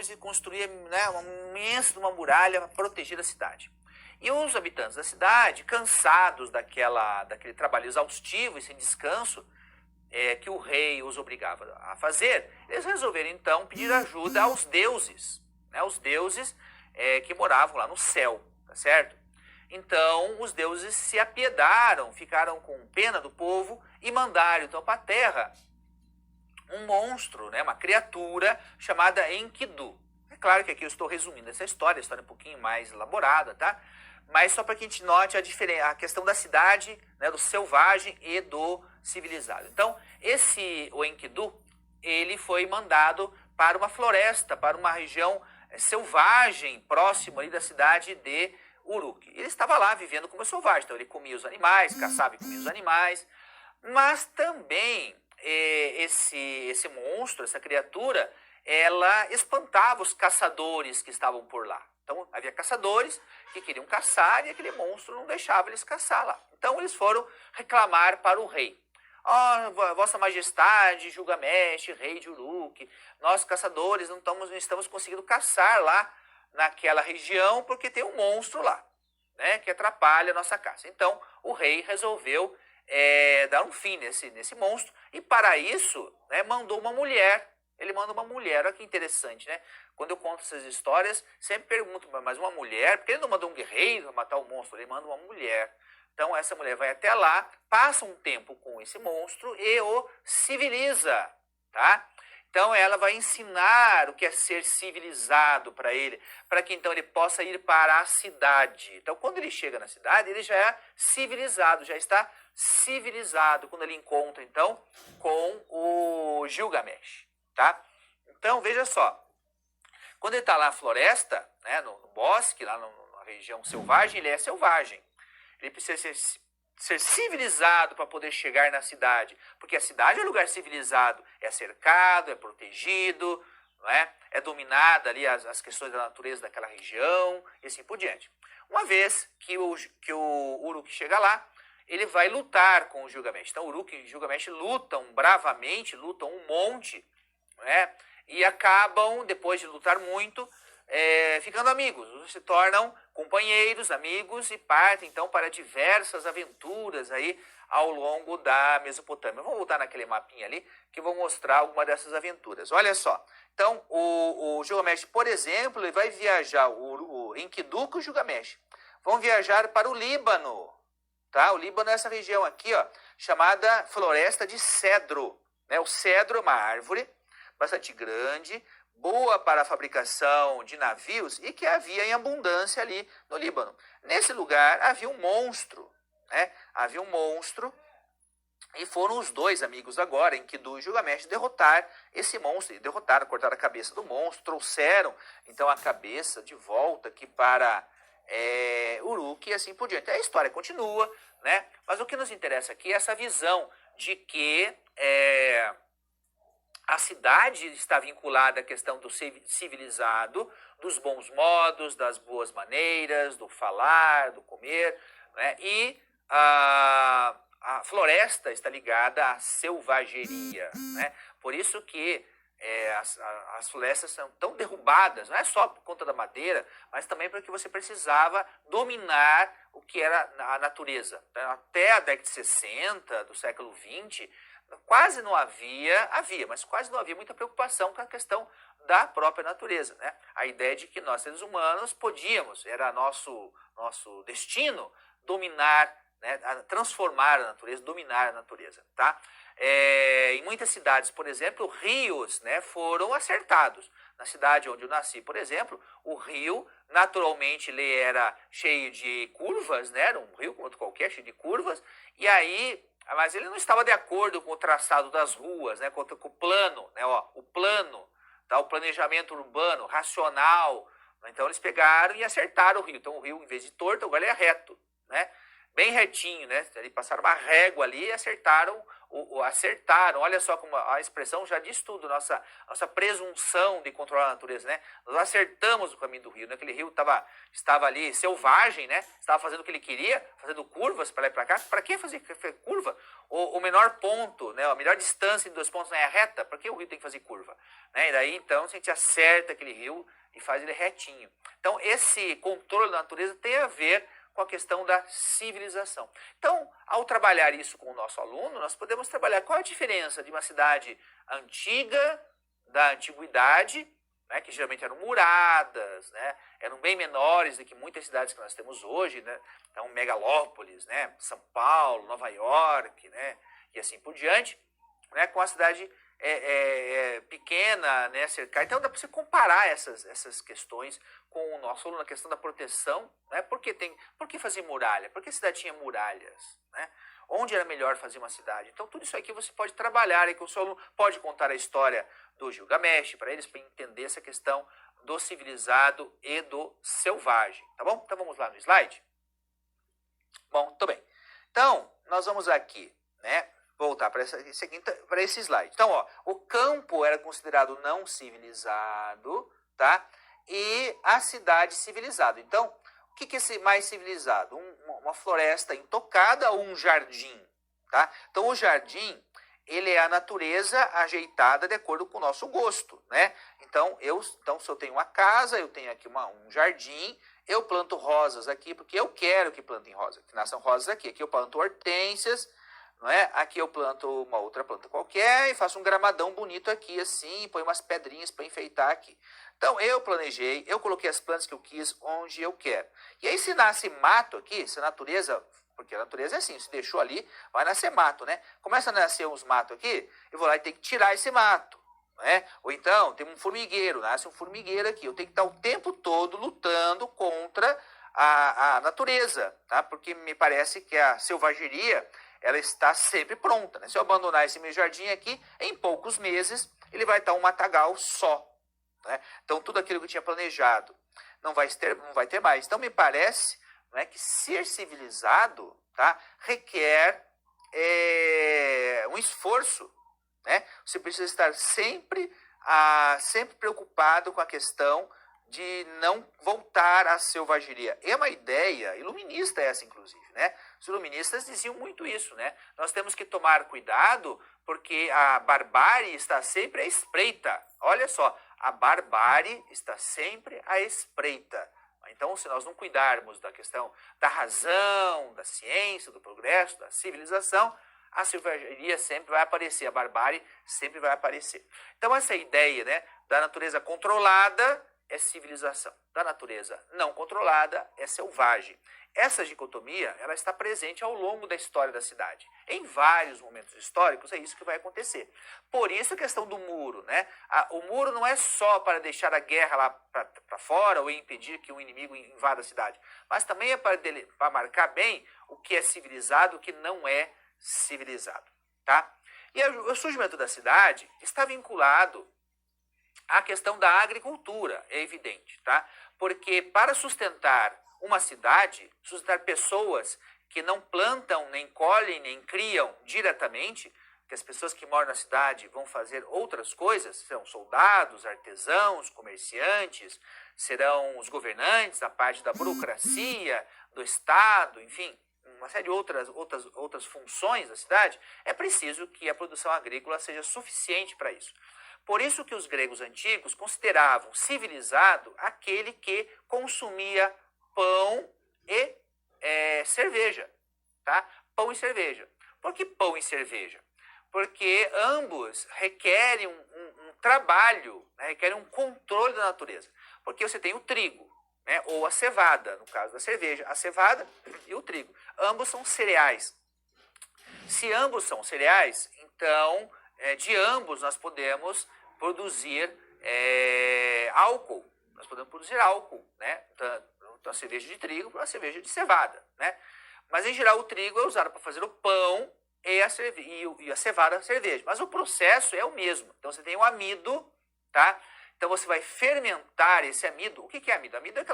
e construía, né, uma imensa uma muralha para proteger a cidade. E os habitantes da cidade, cansados daquele trabalho exaustivo e sem descanso, que o rei os obrigava a fazer, eles resolveram então pedir ajuda aos deuses, né, os deuses que moravam lá no céu, tá certo? Então os deuses se apiedaram, ficaram com pena do povo e mandaram então para a terra um monstro, né, uma criatura chamada Enkidu. É claro que aqui eu estou resumindo essa história, a história é um pouquinho mais elaborada, tá? Mas só para que a gente note a questão da cidade, né, do selvagem e do civilizado. Então, o Enkidu, ele foi mandado para uma floresta, para uma região selvagem, próximo ali da cidade de Uruk. Ele estava lá vivendo como selvagem, então ele comia os animais, caçava e comia os animais, mas também esse monstro, essa criatura, ela espantava os caçadores que estavam por lá. Então havia caçadores que queriam caçar e aquele monstro não deixava eles caçar lá. Então eles foram reclamar para o rei. Vossa Majestade, Gilgamesh, rei de Uruk, nós caçadores não estamos conseguindo caçar lá naquela região porque tem um monstro lá, né, que atrapalha a nossa caça. Então o rei resolveu dar um fim nesse monstro e para isso, né, mandou uma mulher. Ele manda uma mulher, olha que interessante, né? Quando eu conto essas histórias, sempre pergunto, mas uma mulher? Porque ele não mandou um guerreiro matar o monstro, ele manda uma mulher. Então essa mulher vai até lá, passa um tempo com esse monstro e o civiliza, tá? Então ela vai ensinar o que é ser civilizado para ele, para que então ele possa ir para a cidade. Então quando ele chega na cidade, ele já é civilizado, já está civilizado quando ele encontra então com o Gilgamesh, tá? Então veja só, quando ele está lá na floresta, né, no bosque, lá na região selvagem, ele é selvagem. Ele precisa ser civilizado para poder chegar na cidade, porque a cidade é um lugar civilizado, é cercado, é protegido, não é dominada ali as questões da natureza daquela região e assim por diante. Uma vez que o Uruk chega lá, ele vai lutar com o Gilgamesh. Então Uruk e Gilgamesh lutam bravamente, lutam um monte, não é? E acabam, depois de lutar muito, ficando amigos, se tornam companheiros, amigos e partem então para diversas aventuras aí ao longo da Mesopotâmia. Vamos voltar naquele mapinha ali que vou mostrar alguma dessas aventuras. Olha só, então o Gilgamesh, por exemplo, ele vai viajar, o Enkidu e o Gilgamesh vão viajar para o Líbano, tá? O Líbano é essa região aqui, ó, chamada Floresta de Cedro, né? O cedro é uma árvore bastante grande, boa para a fabricação de navios e que havia em abundância ali no Líbano. Nesse lugar havia um monstro, né? Havia um monstro e foram os dois amigos agora, Enkidu e Gilgamesh, derrotar esse monstro. E derrotaram, cortaram a cabeça do monstro, trouxeram então a cabeça de volta aqui para Uruk e assim por diante. A história continua, né? Mas o que nos interessa aqui é essa visão de que a cidade está vinculada à questão do civilizado, dos bons modos, das boas maneiras, do falar, do comer, né? E a floresta está ligada à selvageria, né? Por isso que as florestas são tão derrubadas, não é só por conta da madeira, mas também porque você precisava dominar o que era a natureza. Até a década de 60 do século XX, quase não havia, mas quase não havia muita preocupação com a questão da própria natureza, né? A ideia de que nós, seres humanos, era nosso destino dominar, né? Transformar a natureza, dominar a natureza, tá? Em muitas cidades, por exemplo, rios, né, foram acertados. Na cidade onde eu nasci, por exemplo, o rio, naturalmente, ele era cheio de curvas, né? Era um rio como outro qualquer, cheio de curvas, e aí... Mas ele não estava de acordo com o traçado das ruas, né, com o plano, né, o plano, tá, o planejamento urbano, racional. Então eles pegaram e acertaram o rio. Então o rio, em vez de torto, agora ele é reto, né? bem retinho, né? Eles passaram uma régua ali e acertaram, acertaram. Olha só como a expressão já diz tudo, nossa presunção de controlar a natureza, né? Nós acertamos o caminho do rio, né? Aquele rio estava ali selvagem, né? Estava fazendo o que ele queria, fazendo curvas para lá e para cá. Para que fazer curva? O menor ponto, né? A melhor distância de dois pontos não é a reta. Para que o rio tem que fazer curva? Né? E daí, então, se a gente acerta aquele rio e faz ele retinho. Então, esse controle da natureza tem a ver com a questão da civilização. Então, ao trabalhar isso com o nosso aluno, nós podemos trabalhar qual é a diferença de uma cidade antiga, da antiguidade, né, que geralmente eram muradas, né, eram bem menores do que muitas cidades que nós temos hoje, né, então megalópolis, né, São Paulo, Nova York, né, e assim por diante, né, com a cidade pequena, né, cercada. Então dá para você comparar essas questões com o nosso aluno, a questão da proteção, né? Por que fazer muralha? Por que a cidade tinha muralhas? Né? Onde era melhor fazer uma cidade? Então tudo isso aqui você pode trabalhar e com o seu aluno pode contar a história do Gilgamesh para eles, para entender essa questão do civilizado e do selvagem, tá bom? Então vamos lá no slide. Bom, tudo bem. Então, nós vamos aqui, né? Voltar para esse slide. Então, ó, o campo era considerado não civilizado, tá? E a cidade civilizada. Então, o que é esse mais civilizado? Uma floresta intocada ou um jardim, tá? Então, o jardim, ele é a natureza ajeitada de acordo com o nosso gosto, né? Então, se eu tenho uma casa, eu tenho aqui um jardim, eu planto rosas aqui, porque eu quero que plantem rosas, que nasçam rosas aqui. Aqui eu planto hortênsias, não é? Aqui eu planto uma outra planta qualquer e faço um gramadão bonito aqui assim, põe umas pedrinhas para enfeitar aqui. Então eu planejei, eu coloquei as plantas que eu quis onde eu quero. E aí se nasce mato aqui, se a natureza, porque a natureza é assim, se deixou ali, vai nascer mato, né? Começa a nascer uns matos aqui, eu vou lá e tenho que tirar esse mato. Né? Ou então tem um formigueiro, nasce um formigueiro aqui, eu tenho que estar o tempo todo lutando contra a natureza, tá? Porque me parece que a selvageria ela está sempre pronta. Né? Se eu abandonar esse meu jardim aqui, em poucos meses, ele vai estar um matagal só. Né? Então, tudo aquilo que eu tinha planejado não vai ter mais. Então, me parece, né, que ser civilizado, tá, requer um esforço. Né? Você precisa estar sempre preocupado com a questão de não voltar à selvageria. É uma ideia iluminista essa, inclusive, né? Os iluministas diziam muito isso, né? Nós temos que tomar cuidado porque a barbárie está sempre à espreita. Olha só, a barbárie está sempre à espreita. Então, se nós não cuidarmos da questão da razão, da ciência, do progresso, da civilização, a selvageria sempre vai aparecer, a barbárie sempre vai aparecer. Então, essa ideia, né, da natureza controlada é civilização, da natureza não controlada é selvagem. Essa dicotomia ela está presente ao longo da história da cidade. Em vários momentos históricos é isso que vai acontecer. Por isso a questão do muro. Né? O muro não é só para deixar a guerra lá para fora ou impedir que um inimigo invada a cidade, mas também é para marcar bem o que é civilizado e o que não é civilizado. Tá? E o surgimento da cidade está vinculado à questão da agricultura, é evidente, tá? Porque para sustentar uma cidade, sustentar pessoas que não plantam, nem colhem, nem criam diretamente, que as pessoas que moram na cidade vão fazer outras coisas, serão soldados, artesãos, comerciantes, serão os governantes, a parte da burocracia, do Estado, enfim, uma série de outras funções da cidade, é preciso que a produção agrícola seja suficiente para isso. Por isso que os gregos antigos consideravam civilizado aquele que consumia pão e cerveja. Tá? Pão e cerveja. Por que pão e cerveja? Porque ambos requerem um trabalho, né? Requerem um controle da natureza. Porque você tem o trigo, né? Ou a cevada, no caso da cerveja, a cevada e o trigo. Ambos são cereais. Se ambos são cereais, então de ambos nós podemos produzir álcool. Nós podemos produzir álcool, né? Tanto a cerveja de trigo quanto a cerveja de cevada, né? Mas em geral o trigo é usado para fazer o pão e a cevada a cerveja. Mas o processo é o mesmo. Então você tem o amido, tá? Então você vai fermentar esse amido. O que é amido? Amido é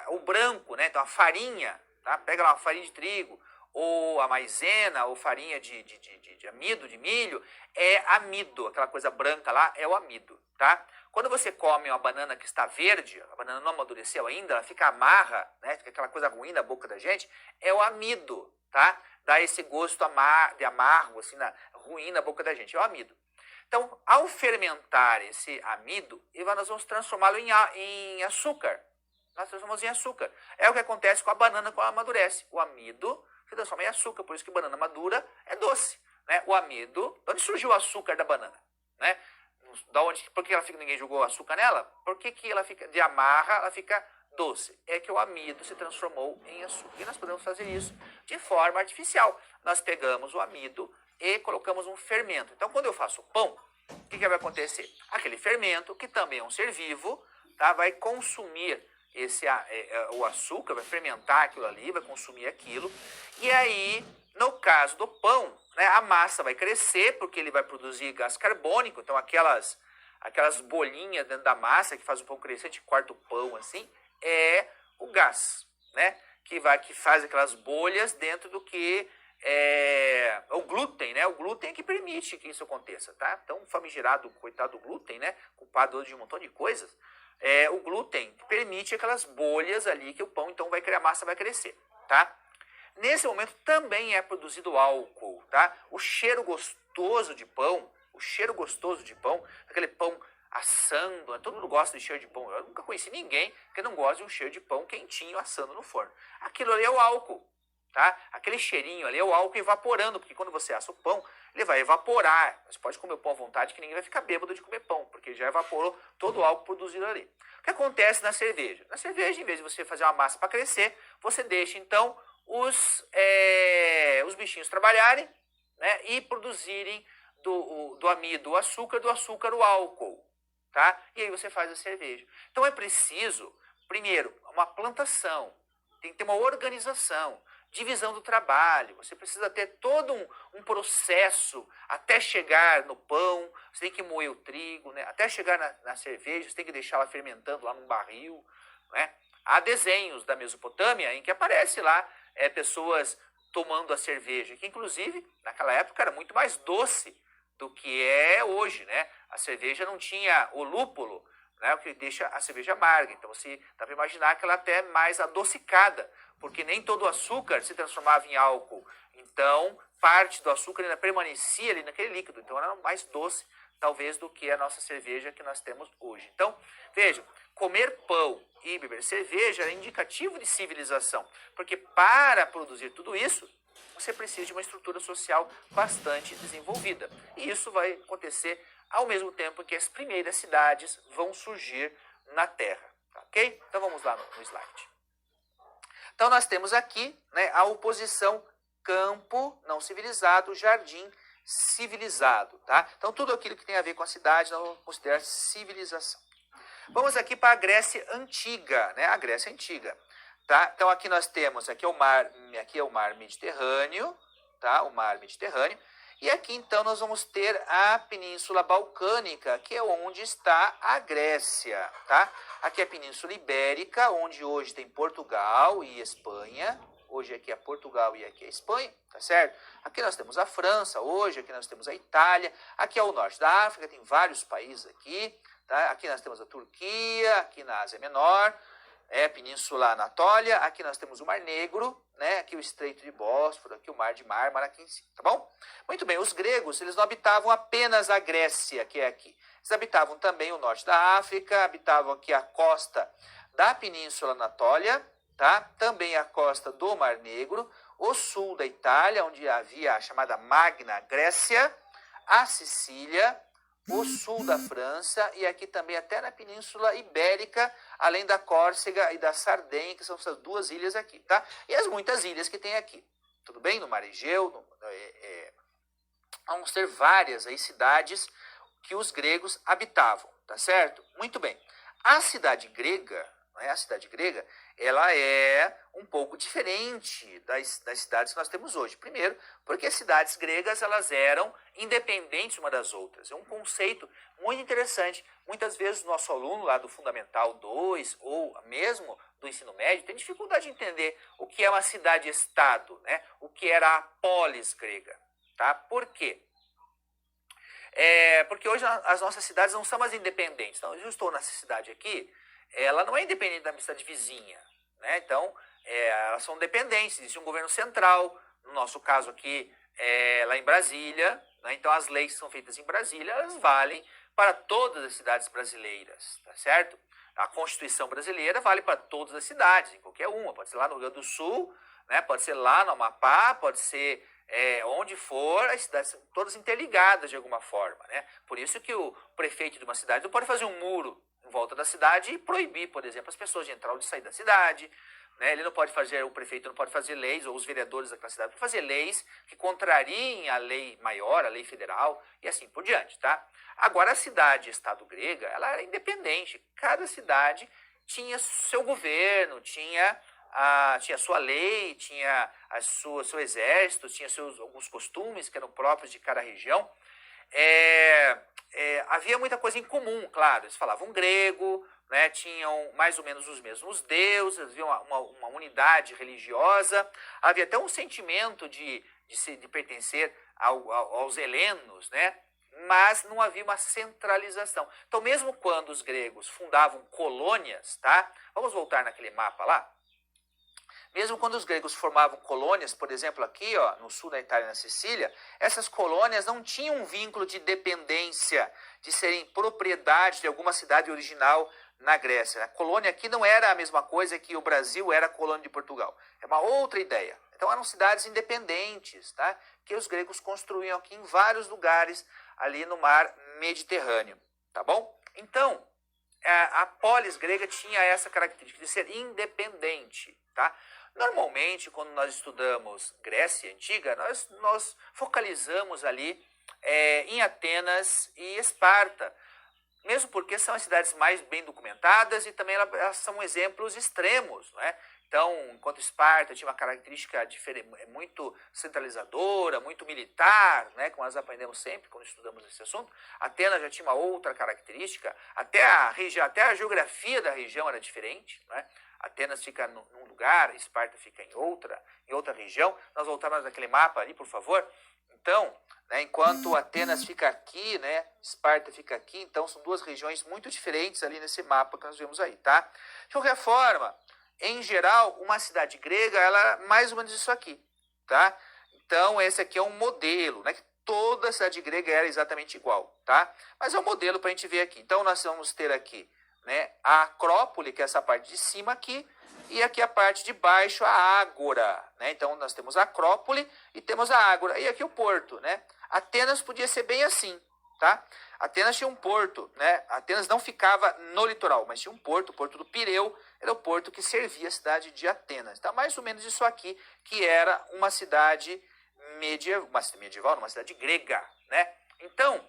o branco, né? Então a farinha, tá? Pega lá uma farinha de trigo, ou a maisena, ou farinha de amido, de milho, é amido, aquela coisa branca lá é o amido, tá? Quando você come uma banana que está verde, a banana não amadureceu ainda, ela fica amarra, né? Fica aquela coisa ruim na boca da gente, é o amido, tá? Dá esse gosto de amargo, assim, ruim na boca da gente, é o amido. Então, ao fermentar esse amido, nós vamos transformá-lo em açúcar. Nós transformamos em açúcar. É o que acontece com a banana quando ela amadurece. O amido se transforma em açúcar, por isso que banana madura é doce. Né? O amido, de onde surgiu o açúcar da banana? Né? Por que ninguém jogou açúcar nela? Por que ela fica de amarra, ela fica doce? É que o amido se transformou em açúcar. E nós podemos fazer isso de forma artificial. Nós pegamos o amido e colocamos um fermento. Então, quando eu faço pão, o que vai acontecer? Aquele fermento, que também é um ser vivo, tá? Vai consumir o açúcar, vai fermentar aquilo ali, vai consumir aquilo. E aí, no caso do pão, né, a massa vai crescer, porque ele vai produzir gás carbônico. Então, aquelas bolinhas dentro da massa que faz o pão crescer, a gente corta o pão assim, é o gás, né? Que faz aquelas bolhas dentro do que o glúten, né? O glúten é que permite que isso aconteça, tá? Tão famigerado, coitado do glúten, né? Culpado de um montão de coisas. O glúten permite aquelas bolhas ali que o pão, então, a massa vai crescer, tá? Nesse momento também é produzido álcool, tá? O cheiro gostoso de pão, aquele pão assando, né? Todo mundo gosta de cheiro de pão. Eu nunca conheci ninguém que não gosta de um cheiro de pão quentinho assando no forno. Aquilo ali é o álcool. Tá? Aquele cheirinho ali é o álcool evaporando, porque quando você assa o pão, ele vai evaporar. Você pode comer o pão à vontade, que ninguém vai ficar bêbado de comer pão, porque já evaporou todo o álcool produzido ali. O que acontece na cerveja? Na cerveja, em vez de você fazer uma massa para crescer, você deixa então os bichinhos trabalharem, né, e produzirem do amido o açúcar, do açúcar o álcool. Tá? E aí você faz a cerveja. Então é preciso, primeiro, uma plantação, tem que ter uma organização, divisão do trabalho, você precisa ter todo um processo até chegar no pão, você tem que moer o trigo, né? Até chegar na cerveja, você tem que deixar ela fermentando lá num barril. Né? Há desenhos da Mesopotâmia em que aparece lá pessoas tomando a cerveja, que inclusive naquela época era muito mais doce do que é hoje. Né? A cerveja não tinha o lúpulo, né, o que deixa a cerveja amarga. Então você dá para imaginar que ela até é mais adocicada, porque nem todo o açúcar se transformava em álcool. Então, parte do açúcar ainda permanecia ali naquele líquido. Então, era mais doce, talvez, do que a nossa cerveja que nós temos hoje. Então, vejam, comer pão e beber cerveja é indicativo de civilização, porque para produzir tudo isso, você precisa de uma estrutura social bastante desenvolvida. E isso vai acontecer ao mesmo tempo que as primeiras cidades vão surgir na Terra. Ok? Então vamos lá no slide. Então nós temos aqui, né, a oposição campo não civilizado, jardim civilizado. Tá? Então tudo aquilo que tem a ver com a cidade nós vamos considerar civilização. Vamos aqui para a Grécia Antiga. Né? A Grécia Antiga. Tá? Então aqui nós temos, aqui é o mar Mediterrâneo, tá? O mar Mediterrâneo. E aqui então nós vamos ter a Península Balcânica, que é onde está a Grécia, tá? Aqui é a Península Ibérica, onde hoje tem Portugal e Espanha. Hoje aqui é Portugal e aqui é Espanha, tá certo? Aqui nós temos a França, hoje aqui nós temos a Itália. Aqui é o norte da África, tem vários países aqui, tá? Aqui nós temos a Turquia, aqui na Ásia Menor. A Península Anatólia, aqui nós temos o Mar Negro, né? Aqui o Estreito de Bósforo, aqui o Mar de Mármara, aqui em cima, tá bom? Muito bem, os gregos, eles não habitavam apenas a Grécia, que é aqui. Eles habitavam também o norte da África, habitavam aqui a costa da Península Anatólia, tá? Também a costa do Mar Negro, o sul da Itália, onde havia a chamada Magna Grécia, a Sicília, o sul da França e aqui também até na Península Ibérica, além da Córcega e da Sardenha, que são essas duas ilhas aqui, tá? E as muitas ilhas que tem aqui, tudo bem? No Mar Egeu, vamos ter várias aí cidades que os gregos habitavam, tá certo? Muito bem. A cidade grega, né? A cidade grega, ela é um pouco diferente das cidades que nós temos hoje. Primeiro, porque as cidades gregas, elas eram independentes uma das outras. É um conceito muito interessante. Muitas vezes o nosso aluno lá do Fundamental 2 ou mesmo do ensino médio tem dificuldade de entender o que é uma cidade-estado, né? O que era a polis grega, tá? Por quê? Porque hoje as nossas cidades não são mais independentes. Então, eu estou nessa cidade aqui, ela não é independente da minha cidade vizinha, né? Então, elas são dependentes, existe um governo central, no nosso caso aqui, lá em Brasília, né? Então as leis que são feitas em Brasília, elas valem para todas as cidades brasileiras, tá certo? A Constituição brasileira vale para todas as cidades, em qualquer uma, pode ser lá no Rio Grande do Sul, né? Pode ser lá no Amapá, pode ser onde for, as cidades são todas interligadas de alguma forma, né? Por isso que o prefeito de uma cidade não pode fazer um muro em volta da cidade e proibir, por exemplo, as pessoas de entrar ou de sair da cidade, né? Ele não pode fazer, o prefeito não pode fazer leis, ou os vereadores daquela cidade, fazer leis que contrariem a lei maior, a lei federal, e assim por diante, tá? Agora, a cidade-estado grega, ela era independente. Cada cidade tinha seu governo, tinha sua lei, tinha seu exército, tinha alguns costumes que eram próprios de cada região. Havia muita coisa em comum, claro. Eles falavam grego, né, tinham mais ou menos os mesmos deuses, havia uma unidade religiosa, havia até um sentimento de pertencer aos helenos, né? Mas não havia uma centralização. Então, mesmo quando os gregos fundavam colônias, tá? Vamos voltar naquele mapa lá. Mesmo quando os gregos formavam colônias, por exemplo, aqui ó, no sul da Itália, na Sicília, essas colônias não tinham um vínculo de dependência, de serem propriedade de alguma cidade original na Grécia. A colônia aqui não era a mesma coisa que o Brasil era a colônia de Portugal. É uma outra ideia. Então eram cidades independentes, tá? Que os gregos construíam aqui em vários lugares ali no mar Mediterrâneo, tá bom? Então, a polis grega tinha essa característica de ser independente, tá? Normalmente, quando nós estudamos Grécia Antiga, nós focalizamos ali em Atenas e Esparta, mesmo porque são as cidades mais bem documentadas e também elas são exemplos extremos, né? Então, enquanto Esparta tinha uma característica muito centralizadora, muito militar, né, como nós aprendemos sempre quando estudamos esse assunto, Atenas já tinha uma outra característica, até a geografia da região era diferente, né? Atenas fica num lugar, Esparta fica em outra região. Nós voltamos naquele mapa ali, por favor. Então, né, enquanto Atenas fica aqui, né, Esparta fica aqui, então são duas regiões muito diferentes ali nesse mapa que nós vemos aí, tá? De qualquer forma, em geral, uma cidade grega, ela é mais ou menos isso aqui, tá? Então, esse aqui é um modelo, né? Que toda cidade grega era exatamente igual, tá? Mas é um modelo para a gente ver aqui. Então, nós vamos ter aqui, né, a Acrópole, que é essa parte de cima aqui, e aqui a parte de baixo, a Ágora, né? Então, nós temos a Acrópole e temos a Ágora. E aqui o porto, né? Atenas podia ser bem assim, tá? Atenas tinha um porto, né? Atenas não ficava no litoral, mas tinha um porto, o Porto do Pireu, era o porto que servia a cidade de Atenas. Então, mais ou menos isso aqui, que era uma cidade medieval, uma cidade grega, né? Então,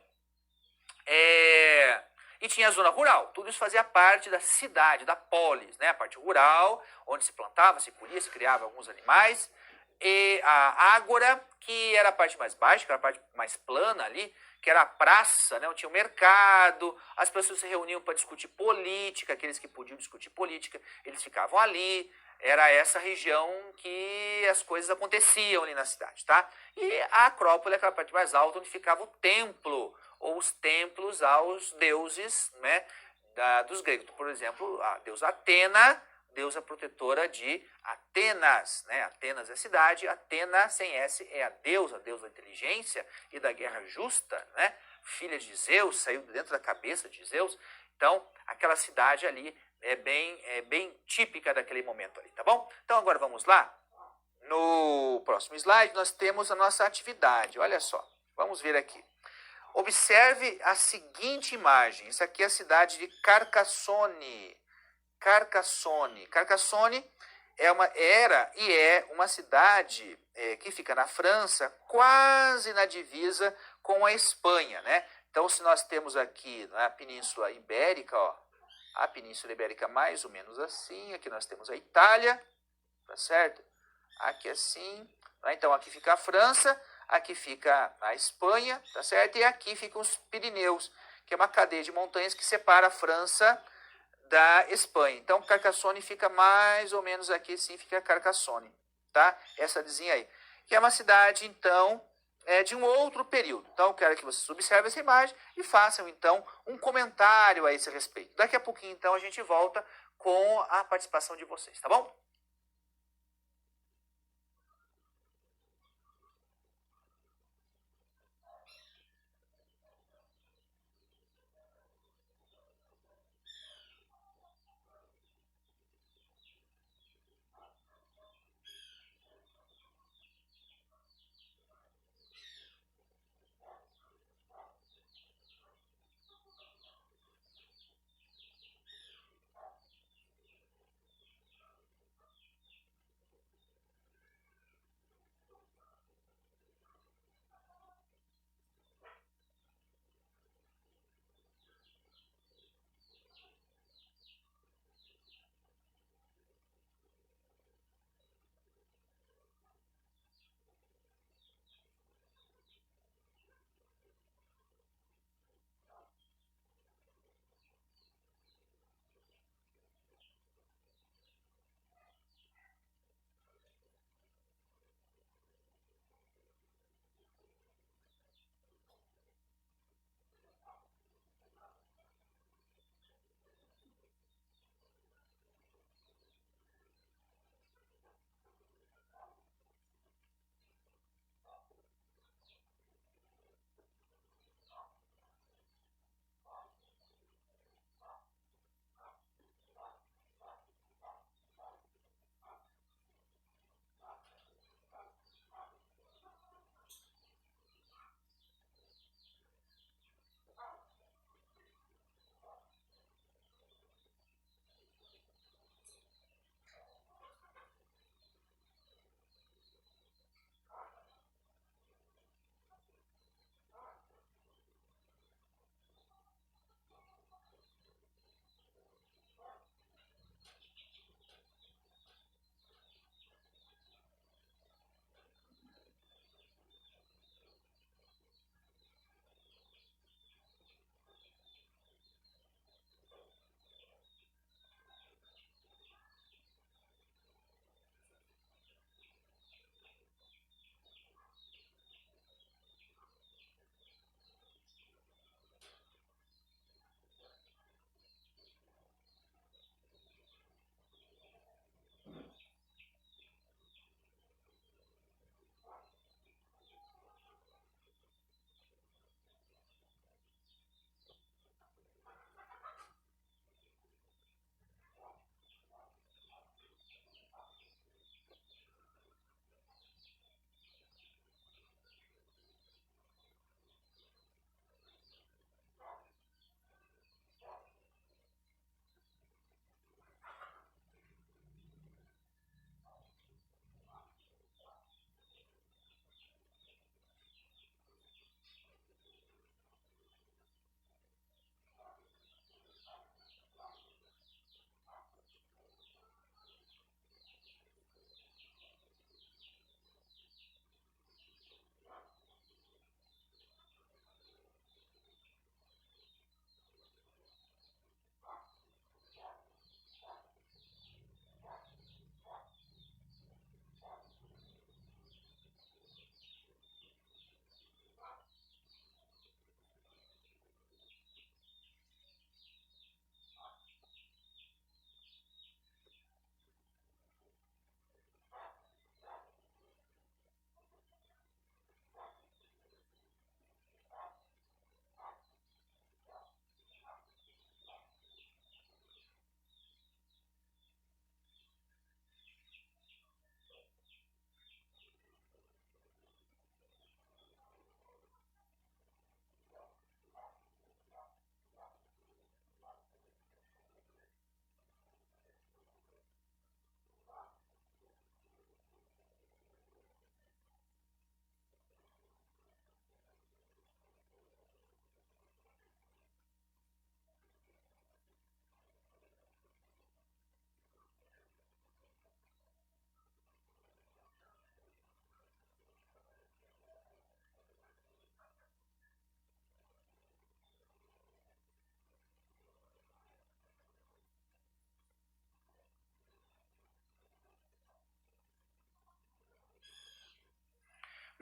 e tinha a zona rural, tudo isso fazia parte da cidade, da polis, né? A parte rural, onde se plantava, se colhia, se criava alguns animais, e a ágora, que era a parte mais baixa, que era a parte mais plana ali, que era a praça, né? Onde tinha o mercado, as pessoas se reuniam para discutir política, aqueles que podiam discutir política, eles ficavam ali, era essa região que as coisas aconteciam ali na cidade, tá? E a Acrópole é aquela parte mais alta, onde ficava o templo, ou os templos aos deuses, né, dos gregos. Por exemplo, a deusa Atena, deusa protetora de Atenas, né? Atenas é a cidade, Atena sem S é a deusa da inteligência e da guerra justa, né? Filha de Zeus, saiu de dentro da cabeça de Zeus. Então, aquela cidade ali é bem típica daquele momento ali, tá bom? Então, agora vamos lá. No próximo slide, nós temos a nossa atividade. Olha só, vamos ver aqui. Observe a seguinte imagem. Isso aqui é a cidade de Carcassonne. Carcassonne era e é uma cidade que fica na França, quase na divisa com a Espanha, né? Então, se nós temos aqui na Península Ibérica, ó, A Península Ibérica mais ou menos assim. Aqui nós temos a Itália, tá certo? Aqui assim. Então aqui fica a França, aqui fica a Espanha, tá certo? E aqui ficam os Pirineus, que é uma cadeia de montanhas que separa a França da Espanha. Então Carcassonne fica mais ou menos aqui, sim, fica Carcassonne, tá? Essa cidadezinha aí. Que é uma cidade, então, de um outro período. Então eu quero que vocês observem essa imagem e façam, então, um comentário a esse respeito. Daqui a pouquinho, então, a gente volta com a participação de vocês, tá bom?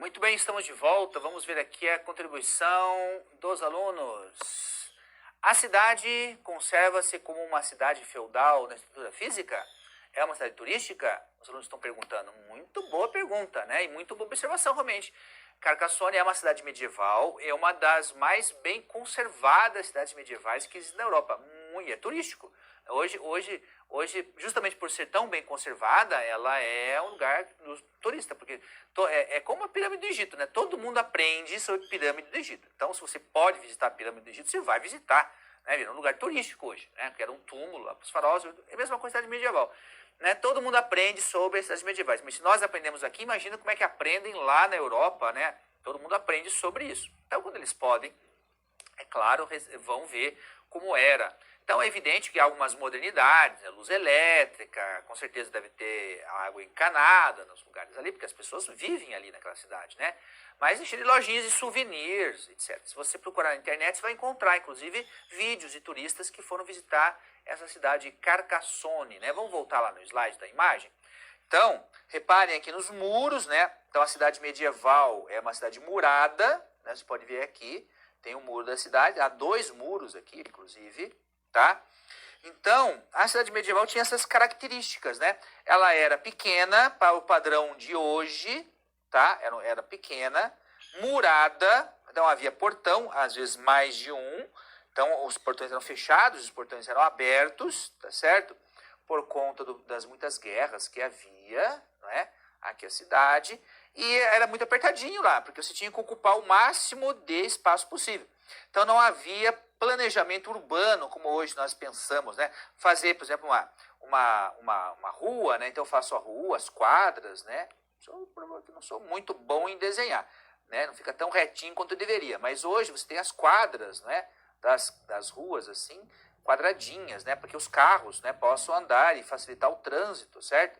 Muito bem, estamos de volta. Vamos ver aqui a contribuição dos alunos. A cidade conserva-se como uma cidade feudal na estrutura física? É uma cidade turística? Os alunos estão perguntando. Muito boa pergunta, né? E muito boa observação, realmente. Carcassonne é uma cidade medieval, é uma das mais bem conservadas cidades medievais que existem na Europa. E é turístico. Hoje, justamente por ser tão bem conservada, ela é um lugar do turista, porque é como a pirâmide do Egito, né? Todo mundo aprende sobre a pirâmide do Egito. Então, se você pode visitar a pirâmide do Egito, você vai visitar, né? Virou um lugar turístico hoje, né? Que era um túmulo lá para os faraós, é a mesma coisa cidade medieval. Né? Todo mundo aprende sobre as cidades medievais, mas se nós aprendemos aqui, imagina como é que aprendem lá na Europa, né? Todo mundo aprende sobre isso. Então, quando eles podem, é claro, vão ver como era. Então é evidente que há algumas modernidades, né? Luz elétrica, com certeza deve ter água encanada nos lugares ali, porque as pessoas vivem ali naquela cidade, né? Mas existem lojinhas de souvenirs, etc. Se você procurar na internet, você vai encontrar, inclusive, vídeos de turistas que foram visitar essa cidade de Carcassonne, né? Vamos voltar lá no slide da imagem. Então, reparem aqui nos muros, né? Então a cidade medieval é uma cidade murada, né? Você pode ver aqui, tem o muro da cidade, há 2 muros aqui, inclusive, tá? Então, a cidade medieval tinha essas características, né? Ela era pequena para o padrão de hoje, tá? Era pequena, murada, então havia portão, às vezes mais de um. Então, os portões eram fechados, os portões eram abertos, tá certo? Por conta das muitas guerras que havia, né? Aqui a cidade. E era muito apertadinho lá, porque você tinha que ocupar o máximo de espaço possível. Então não havia planejamento urbano, como hoje nós pensamos, né? Fazer, por exemplo, uma rua, né? Então eu faço a rua, as quadras, né? Não sou muito bom em desenhar, né? Não fica tão retinho quanto eu deveria. Mas hoje você tem as quadras, né? Das ruas, assim, quadradinhas, né? Porque os carros, né, possam andar e facilitar o trânsito, certo?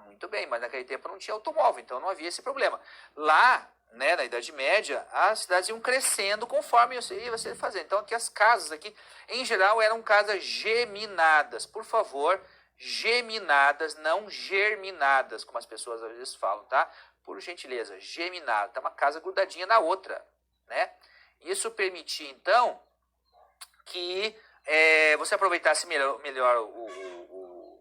Muito bem, mas naquele tempo não tinha automóvel, então não havia esse problema. Lá, né, na Idade Média, as cidades iam crescendo conforme você ia fazendo. Então aqui as casas aqui, em geral, eram casas geminadas. Por favor, geminadas, não germinadas, como as pessoas às vezes falam, tá? Por gentileza, geminada, tá uma casa grudadinha na outra, né? Isso permitia, então, que você aproveitasse melhor o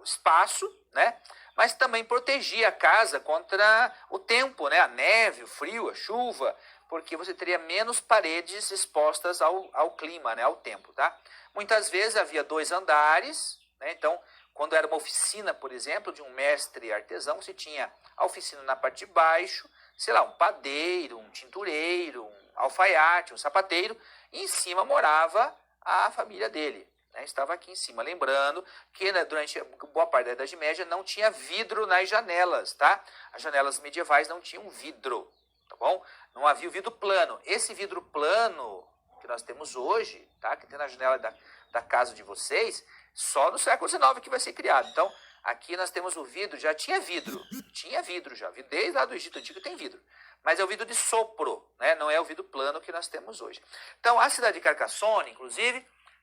espaço, né? Mas também protegia a casa contra o tempo, né? A neve, o frio, a chuva, porque você teria menos paredes expostas ao clima, né? Ao tempo, tá? Muitas vezes havia 2 andares, né? Então, quando era uma oficina, por exemplo, de um mestre artesão, você tinha a oficina na parte de baixo, sei lá, um padeiro, um tintureiro, um alfaiate, um sapateiro, e em cima morava a família dele. Estava aqui em cima. Lembrando que, né, durante boa parte da Idade Média não tinha vidro nas janelas, tá? As janelas medievais não tinham vidro, tá bom? Não havia o vidro plano. Esse vidro plano que nós temos hoje, tá? Que tem na janela da casa de vocês, só no século XIX que vai ser criado. Então, aqui nós temos o vidro, já tinha vidro já, desde lá do Egito Antigo tem vidro. Mas é o vidro de sopro, né? Não é o vidro plano que nós temos hoje. Então, a cidade de Carcassonne, inclusive,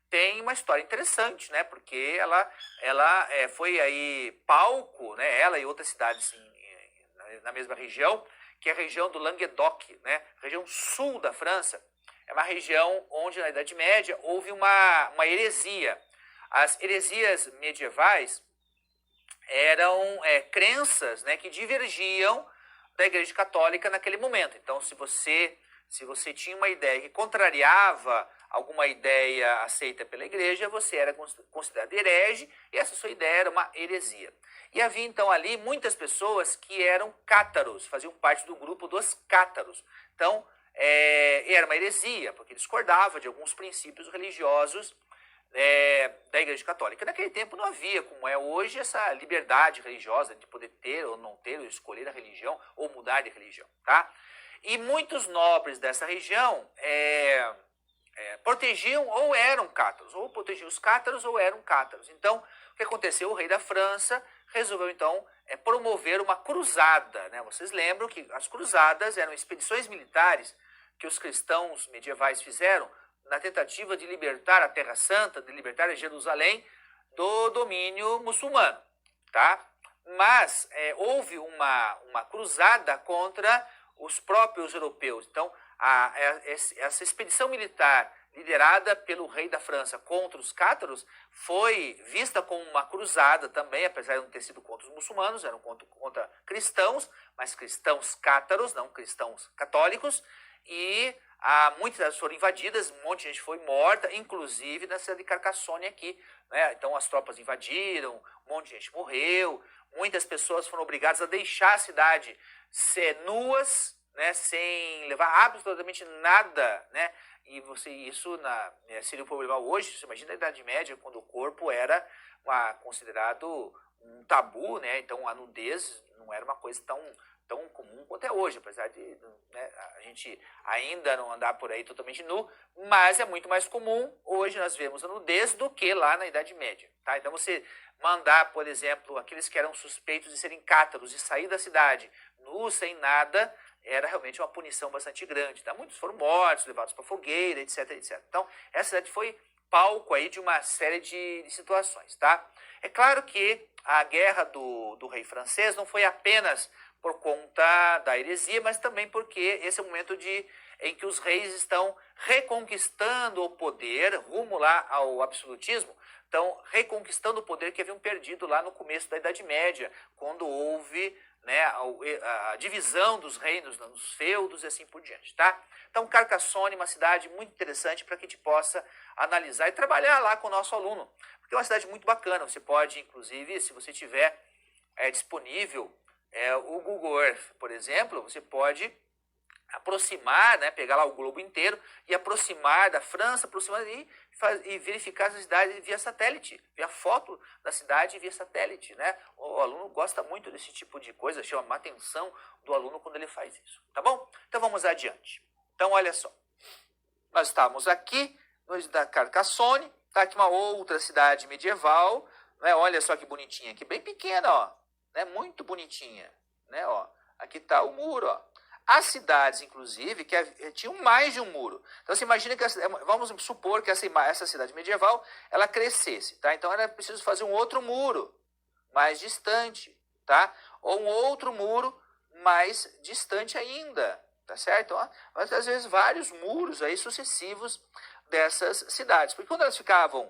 tem uma história interessante, né? Porque ela foi aí palco, né? Ela e outras cidades na mesma região, que é a região do Languedoc, né? Região sul da França. É uma região onde na Idade Média houve uma heresia. As heresias medievais eram crenças, né, que divergiam da Igreja Católica naquele momento. Então, se você tinha uma ideia que contrariava alguma ideia aceita pela igreja, você era considerado herege e essa sua ideia era uma heresia. E havia então ali muitas pessoas que eram cátaros, faziam parte do grupo dos cátaros. Então, era uma heresia, porque discordava de alguns princípios religiosos da Igreja Católica. Naquele tempo não havia, como é hoje, essa liberdade religiosa de poder ter ou não ter, ou escolher a religião, ou mudar de religião, tá? E muitos nobres dessa região protegiam ou eram cátaros, ou protegiam os cátaros ou eram cátaros. Então, o que aconteceu? O rei da França resolveu, então, promover uma cruzada, né? Vocês lembram que as cruzadas eram expedições militares que os cristãos medievais fizeram na tentativa de libertar a Terra Santa, de libertar Jerusalém do domínio muçulmano, tá? mas houve uma cruzada contra os próprios europeus. Então, essa expedição militar liderada pelo rei da França contra os cátaros foi vista como uma cruzada também, apesar de não ter sido contra os muçulmanos, eram contra cristãos, mas cristãos cátaros, não cristãos católicos, e muitas cidades foram invadidas, um monte de gente foi morta, inclusive na cidade de Carcassonne aqui, né? Então as tropas invadiram, um monte de gente morreu, muitas pessoas foram obrigadas a deixar a cidade nuas, né, sem levar absolutamente nada, né? E isso seria um problema hoje. Você imagina a Idade Média, quando o corpo era considerado um tabu, né? Então a nudez não era uma coisa tão comum quanto é hoje, apesar de, né, a gente ainda não andar por aí totalmente nu, mas é muito mais comum hoje nós vemos a nudez do que lá na Idade Média, tá? Então você mandar, por exemplo, aqueles que eram suspeitos de serem cátaros e sair da cidade nus, sem nada, era realmente uma punição bastante grande, tá? Muitos foram mortos, levados para fogueira, etc, etc. Então, essa cidade foi palco aí de uma série de situações, tá? É claro que a guerra do rei francês não foi apenas por conta da heresia, mas também porque esse é o momento em que os reis estão reconquistando o poder rumo lá ao absolutismo, estão reconquistando o poder que haviam perdido lá no começo da Idade Média, quando houve, né, a divisão dos reinos nos feudos e assim por diante, tá? Então, Carcassonne é uma cidade muito interessante para que a gente possa analisar e trabalhar lá com o nosso aluno, porque é uma cidade muito bacana. Você pode, inclusive, se você tiver disponível o Google Earth, por exemplo, você pode aproximar, né, pegar lá o globo inteiro e aproximar da França, e verificar as cidades via satélite, via foto da cidade via satélite, né? O aluno gosta muito desse tipo de coisa, chama a atenção do aluno quando ele faz isso, tá bom? Então vamos adiante. Então olha só, nós estamos aqui da Carcassonne, tá aqui uma outra cidade medieval, né? Olha só que bonitinha, aqui bem pequena, ó, né? Muito bonitinha, né? Ó, aqui está o muro, ó. As cidades, inclusive, que tinham mais de um muro. Então, você imagina que, vamos supor que essa cidade medieval, ela crescesse, tá? Então, era preciso fazer um outro muro mais distante, tá? Ou um outro muro mais distante ainda, tá certo? Ó, mas, às vezes, vários muros aí sucessivos dessas cidades. Porque quando elas ficavam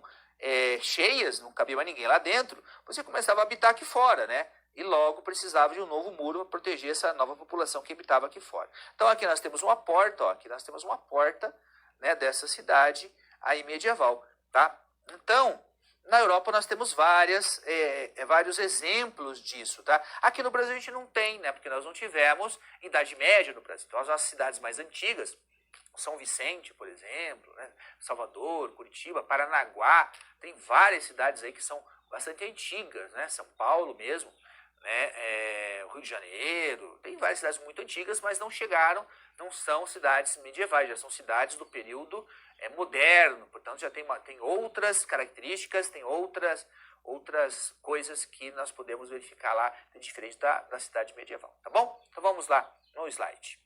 cheias, não cabia mais ninguém lá dentro, você começava a habitar aqui fora, né? E logo precisava de um novo muro para proteger essa nova população que habitava aqui fora. Então aqui nós temos uma porta, ó, aqui nós temos uma porta, né, dessa cidade aí medieval, tá? Então, na Europa nós temos vários exemplos disso, tá? Aqui no Brasil a gente não tem, né, porque nós não tivemos Idade Média no Brasil. Então as nossas cidades mais antigas, São Vicente, por exemplo, né, Salvador, Curitiba, Paranaguá, tem várias cidades aí que são bastante antigas, né? São Paulo mesmo, né, Rio de Janeiro, tem várias cidades muito antigas, mas não são cidades medievais, já são cidades do período moderno, portanto já tem outras características, tem outras coisas que nós podemos verificar lá, diferente da cidade medieval, tá bom? Então vamos lá no slide.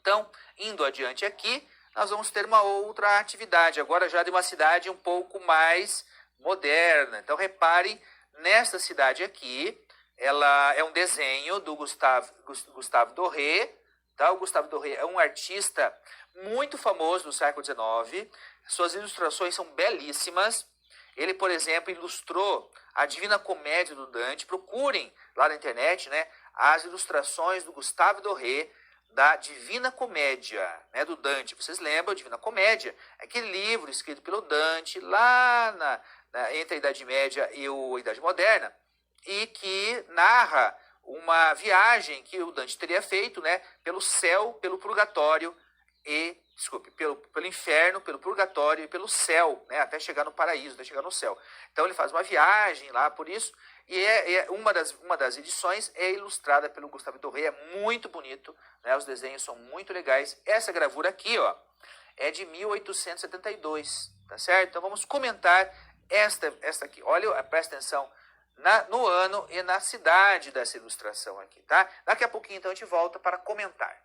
Então, indo adiante aqui, nós vamos ter uma outra atividade, agora já de uma cidade um pouco mais moderna. Então reparem, nesta cidade aqui, ela é um desenho do Gustave Doré, tá? O Gustave Doré é um artista muito famoso do século XIX, suas ilustrações são belíssimas. Ele, por exemplo, ilustrou a Divina Comédia do Dante. Procurem lá na internet, né, as ilustrações do Gustave Doré da Divina Comédia, né, do Dante. Vocês lembram? Divina Comédia, aquele livro escrito pelo Dante lá entre a Idade Média e a Idade Moderna, e que narra uma viagem que o Dante teria feito, né, pelo céu, pelo purgatório pelo inferno, pelo purgatório e pelo céu, né, até chegar no paraíso, até chegar no céu. Então ele faz uma viagem lá por isso, e uma das edições é ilustrada pelo Gustave Doré, é muito bonito, né, os desenhos são muito legais. Essa gravura aqui, ó, é de 1872, tá certo? Então vamos comentar esta aqui. Olha, presta atenção no ano e na cidade dessa ilustração aqui, tá? Daqui a pouquinho então a gente volta para comentar.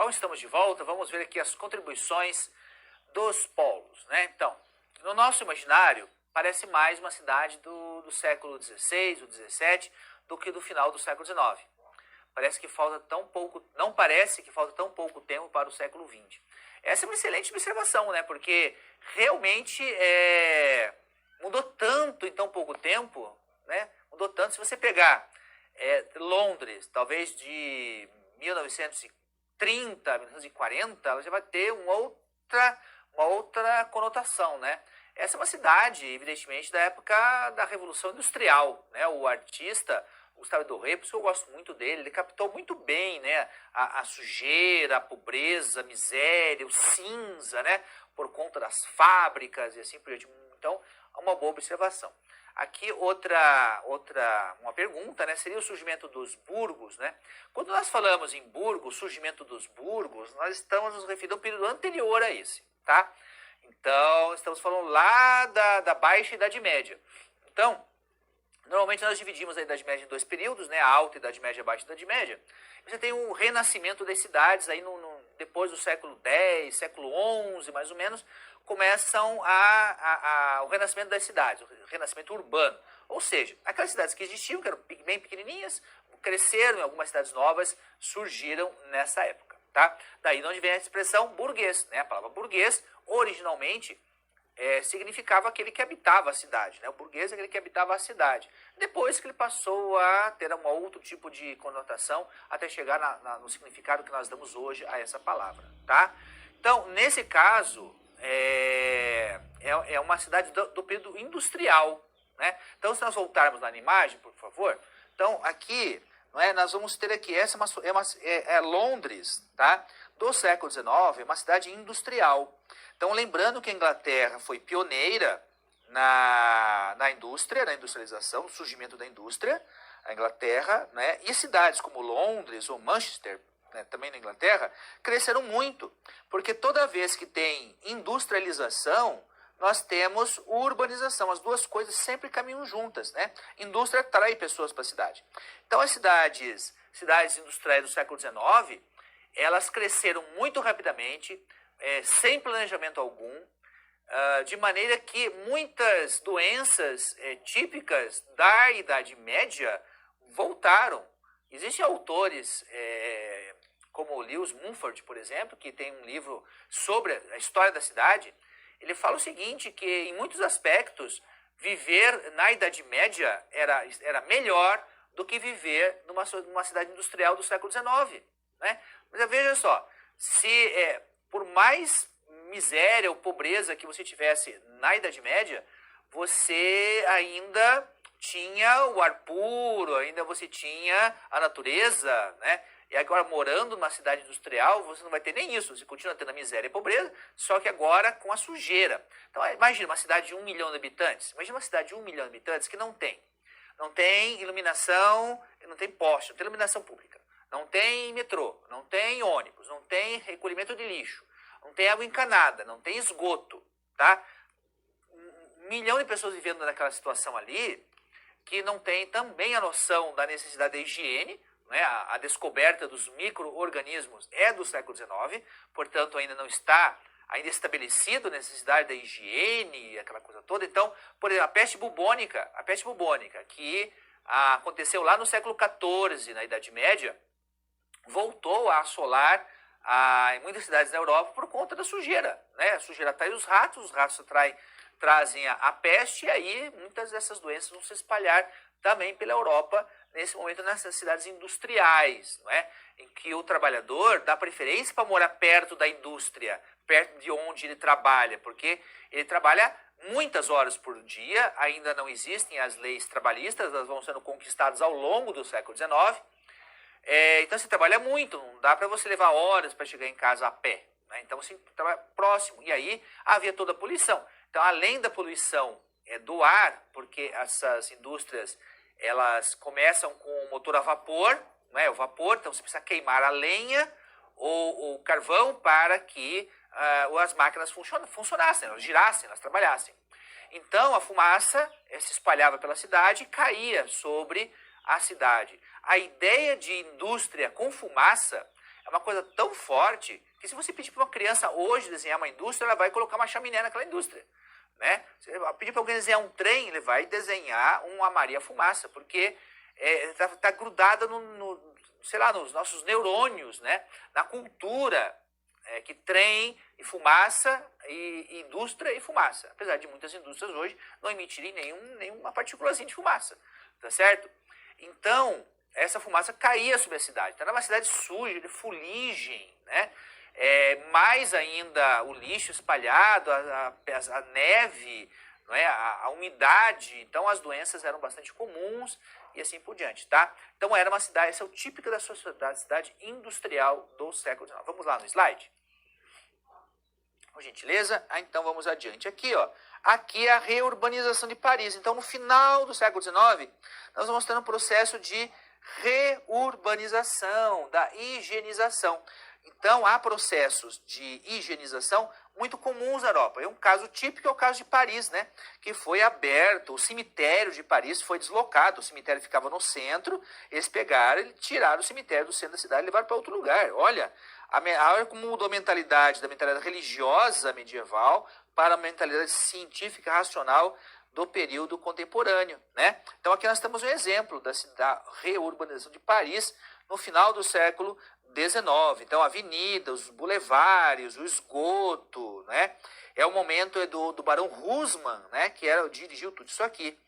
Bom, estamos de volta, vamos ver aqui as contribuições dos polos, né? Então, no nosso imaginário, parece mais uma cidade do século XVI ou XVII do que do final do século XIX. Parece que falta tão pouco, não parece que falta tão pouco tempo para o século XX. Essa é uma excelente observação, né? Porque realmente mudou tanto em tão pouco tempo, né? Mudou tanto. Se você pegar Londres, talvez de 1930, 1940, ela já vai ter uma outra conotação, né? Essa é uma cidade, evidentemente, da época da Revolução Industrial, né? O artista Gustave Doré, por isso que eu gosto muito dele, ele captou muito bem, né, a sujeira, a pobreza, a miséria, o cinza, né, por conta das fábricas e assim por diante. Então, uma boa observação. Aqui uma pergunta, né, seria o surgimento dos burgos, né? Quando nós falamos em burgos, surgimento dos burgos, nós estamos nos referindo ao período anterior a esse, tá? Então, estamos falando lá da Baixa Idade Média. Então, normalmente nós dividimos a Idade Média em dois períodos, né? A Alta Idade Média e a Baixa Idade Média. Você tem o renascimento das cidades, aí depois do século X, século XI, mais ou menos, começam o renascimento das cidades, o renascimento urbano. Ou seja, aquelas cidades que existiam, que eram bem pequenininhas, cresceram em algumas cidades novas, surgiram nessa época, tá? Daí onde vem a expressão burguês, né? A palavra burguês, originalmente, significava aquele que habitava a cidade, né? O burguês é aquele que habitava a cidade. Depois que ele passou a ter um outro tipo de conotação, até chegar no significado que nós damos hoje a essa palavra, tá? Então, nesse caso, é uma cidade do período industrial, né? Então, se nós voltarmos lá na imagem, por favor. Então, aqui, não é, nós vamos ter aqui, essa é Londres, tá? Do século XIX, uma cidade industrial. Então, lembrando que a Inglaterra foi pioneira na indústria, na industrialização, no surgimento da indústria, a Inglaterra, né? E cidades como Londres ou Manchester, né, também na Inglaterra, cresceram muito, porque toda vez que tem industrialização, nós temos urbanização. As duas coisas sempre caminham juntas, né? Indústria atrai pessoas para a cidade. Então, as cidades industriais do século XIX, elas cresceram muito rapidamente, sem planejamento algum, de maneira que muitas doenças típicas da Idade Média voltaram. Existem autores como Lewis Mumford, por exemplo, que tem um livro sobre a história da cidade. Ele fala o seguinte, que em muitos aspectos, viver na Idade Média era melhor do que viver numa cidade industrial do século XIX, né? Mas veja só, por mais miséria ou pobreza que você tivesse na Idade Média, você ainda tinha o ar puro, ainda você tinha a natureza, né? E agora, morando numa cidade industrial, você não vai ter nem isso. Você continua tendo a miséria e a pobreza, só que agora com a sujeira. Então, imagina uma cidade de 1 milhão de habitantes. Imagina uma cidade de 1 milhão de habitantes que não tem iluminação, não tem poste, não tem iluminação pública. Não tem metrô, não tem ônibus, não tem recolhimento de lixo, não tem água encanada, não tem esgoto, tá? 1 milhão de pessoas vivendo naquela situação ali, que não tem também a noção da necessidade da higiene, né? A descoberta dos micro-organismos é do século XIX, portanto ainda não está estabelecido a necessidade da higiene, aquela coisa toda. Então, por exemplo, a peste bubônica, que aconteceu lá no século XIV, na Idade Média, voltou a assolar em muitas cidades da Europa por conta da sujeira, né? A sujeira atrai os ratos trazem a peste, e aí muitas dessas doenças vão se espalhar também pela Europa, nesse momento nessas cidades industriais, não é? Em que o trabalhador dá preferência para morar perto da indústria, perto de onde ele trabalha, porque ele trabalha muitas horas por dia, ainda não existem as leis trabalhistas, elas vão sendo conquistadas ao longo do século XIX. Então você trabalha muito, não dá para você levar horas para chegar em casa a pé, né? Então você trabalha próximo, e aí havia toda a poluição. Então, além da poluição do ar, porque essas indústrias elas começam com o motor a vapor, né? O vapor, então você precisa queimar a lenha ou o carvão para que as máquinas funcionassem, elas girassem, elas trabalhassem. Então a fumaça se espalhava pela cidade e caía sobre a cidade. A ideia de indústria com fumaça é uma coisa tão forte que se você pedir para uma criança hoje desenhar uma indústria, ela vai colocar uma chaminé naquela indústria. Né? Se pedir para alguém desenhar um trem, ele vai desenhar uma Maria Fumaça, porque tá grudada sei lá, nos nossos neurônios, né? Na cultura, que trem e fumaça, e indústria e fumaça. Apesar de muitas indústrias hoje não emitirem nenhuma partículazinha de fumaça, tá certo? Então, essa fumaça caía sobre a cidade. Então, era uma cidade suja, de fuligem, né? Mais ainda o lixo espalhado, a neve, não é? A umidade. Então, as doenças eram bastante comuns e assim por diante, tá? Então, era uma cidade, essa é o típico da sociedade, cidade industrial do século XIX. Vamos lá no slide? Por gentileza. Então, vamos adiante. Aqui, ó. Aqui é a reurbanização de Paris. Então, no final do século XIX, nós vamos ter um processo de reurbanização, da higienização. Então, há processos de higienização muito comuns na Europa. E um caso típico é o caso de Paris, né? Que foi aberto, o cemitério de Paris foi deslocado, o cemitério ficava no centro, eles pegaram e tiraram o cemitério do centro da cidade e levaram para outro lugar. Olha, olha como mudou a mentalidade, da mentalidade religiosa medieval para a mentalidade científica racional do período contemporâneo, né? Então, aqui nós temos um exemplo da reurbanização de Paris no final do século XIX. Então, a avenida, os bulevares, o esgoto, né? É o momento do Barão Husmann, né? Que dirigiu tudo isso aqui,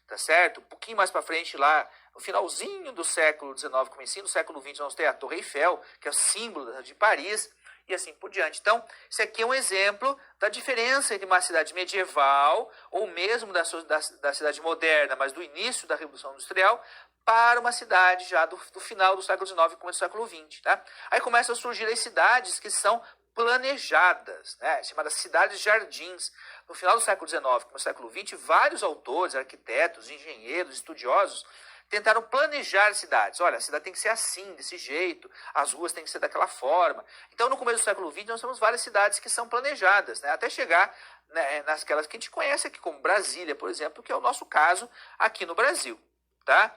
tá certo? Um pouquinho mais para frente lá, no finalzinho do século XIX, comecinho do século XX, nós temos a Torre Eiffel, que é o símbolo de Paris, e assim por diante. Então, esse aqui é um exemplo da diferença entre uma cidade medieval, ou mesmo da cidade moderna, mas do início da Revolução Industrial, para uma cidade já do final do século XIX e começo do século XX. Tá? Aí começam a surgir as cidades que são planejadas, né? Chamadas cidades-jardins. No final do século XIX e começo do século XX, vários autores, arquitetos, engenheiros, estudiosos, tentaram planejar cidades. Olha, a cidade tem que ser assim, desse jeito, as ruas têm que ser daquela forma. Então, no começo do século XX, nós temos várias cidades que são planejadas, né? Até chegar, né, nasquelas que a gente conhece aqui, como Brasília, por exemplo, que é o nosso caso aqui no Brasil. Tá?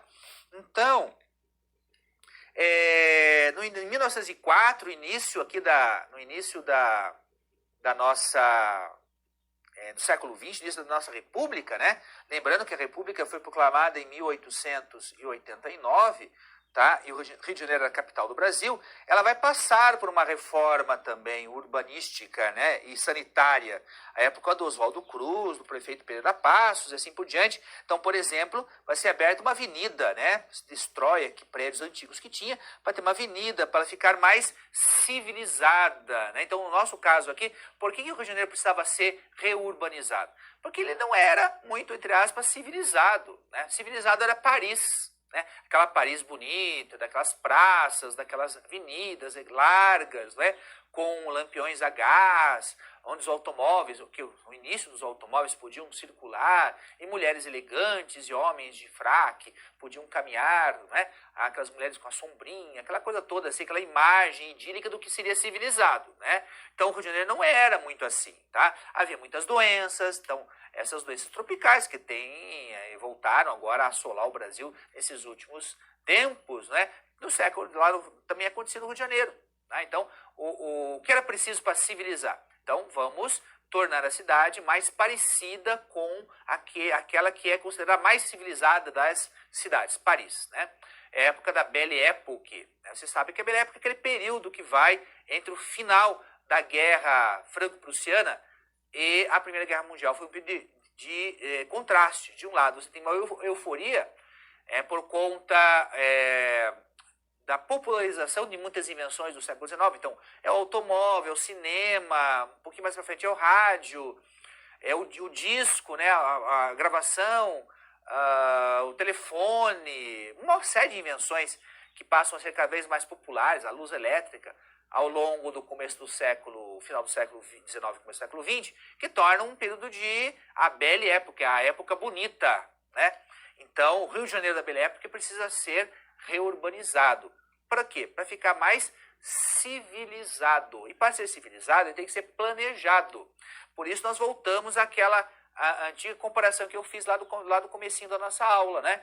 Então, em 1904, no início da nossa... do século XX, início da nossa República, né? Lembrando que a República foi proclamada em 1889, tá? E o Rio de Janeiro é a capital do Brasil. Ela vai passar por uma reforma também urbanística, né? E sanitária, a época do Oswaldo Cruz, do prefeito Pereira Passos, e assim por diante. Então, por exemplo, vai ser aberta uma avenida, né? Se destrói aqui prédios antigos que tinha, para ter uma avenida, para ficar mais civilizada, né? Então, no nosso caso aqui, por que o Rio de Janeiro precisava ser reurbanizado? Porque ele não era muito, entre aspas, civilizado, né? Civilizado era Paris, né? Aquela Paris bonita, daquelas praças, daquelas avenidas largas, né? Com lampiões a gás, onde os automóveis, o início dos automóveis podiam circular, e mulheres elegantes e homens de fraque podiam caminhar, né? Aquelas mulheres com a sombrinha, aquela coisa toda, assim, aquela imagem idílica do que seria civilizado, né? Então o Rio de Janeiro não era muito assim, tá? Havia muitas doenças, então essas doenças tropicais que voltaram agora a assolar o Brasil nesses últimos tempos, né? No século, lá também aconteceu no Rio de Janeiro. Tá? Então, o que era preciso para civilizar? Então, vamos tornar a cidade mais parecida com aquela que é considerada mais civilizada das cidades, Paris, né? É a época da Belle Époque. Né? Você sabe que a Belle Époque é aquele período que vai entre o final da Guerra Franco-Prussiana e a Primeira Guerra Mundial. Foi um período de contraste. De um lado, você tem uma euforia por conta da popularização de muitas invenções do século XIX. Então, é o automóvel, o cinema, um pouquinho mais para frente é o rádio, é o disco, né, a gravação, o telefone, uma série de invenções que passam a ser cada vez mais populares, a luz elétrica, ao longo do começo do século, final do século XIX, começo do século XX, que tornam um período de a Belle Époque, a época bonita, né? Então, o Rio de Janeiro da Belle Époque precisa ser reurbanizado. Para quê? Para ficar mais civilizado. E para ser civilizado, ele tem que ser planejado. Por isso, nós voltamos àquela antiga comparação que eu fiz lá do comecinho da nossa aula, né?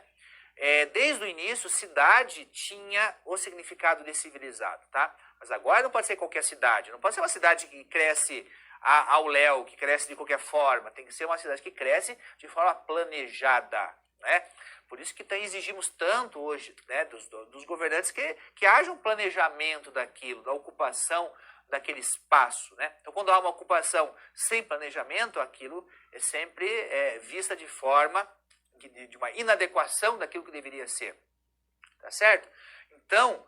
desde o início, cidade tinha o significado de civilizado, tá? Mas agora não pode ser qualquer cidade, não pode ser uma cidade que cresce ao léu, que cresce de qualquer forma, tem que ser uma cidade que cresce de forma planejada, né? Por isso que exigimos tanto hoje, né, dos governantes que haja um planejamento daquilo, da ocupação daquele espaço, né? Então, quando há uma ocupação sem planejamento, aquilo é sempre vista de forma de uma inadequação daquilo que deveria ser, tá certo? Então,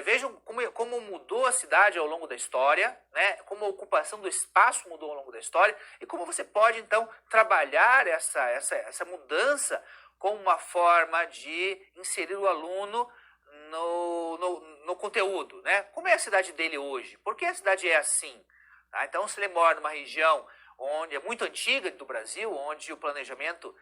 vejam como mudou a cidade ao longo da história, né? Como a ocupação do espaço mudou ao longo da história e como você pode, então, trabalhar essa mudança como uma forma de inserir o aluno no conteúdo, né? Como é a cidade dele hoje? Por que a cidade é assim? Tá? Então, se ele mora numa região onde é muito antiga do Brasil, onde o planejamento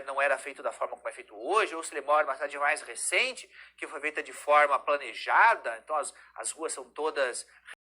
não era feito da forma como é feito hoje, ou se ele mora numa cidade mais recente, que foi feita de forma planejada, então as ruas são todas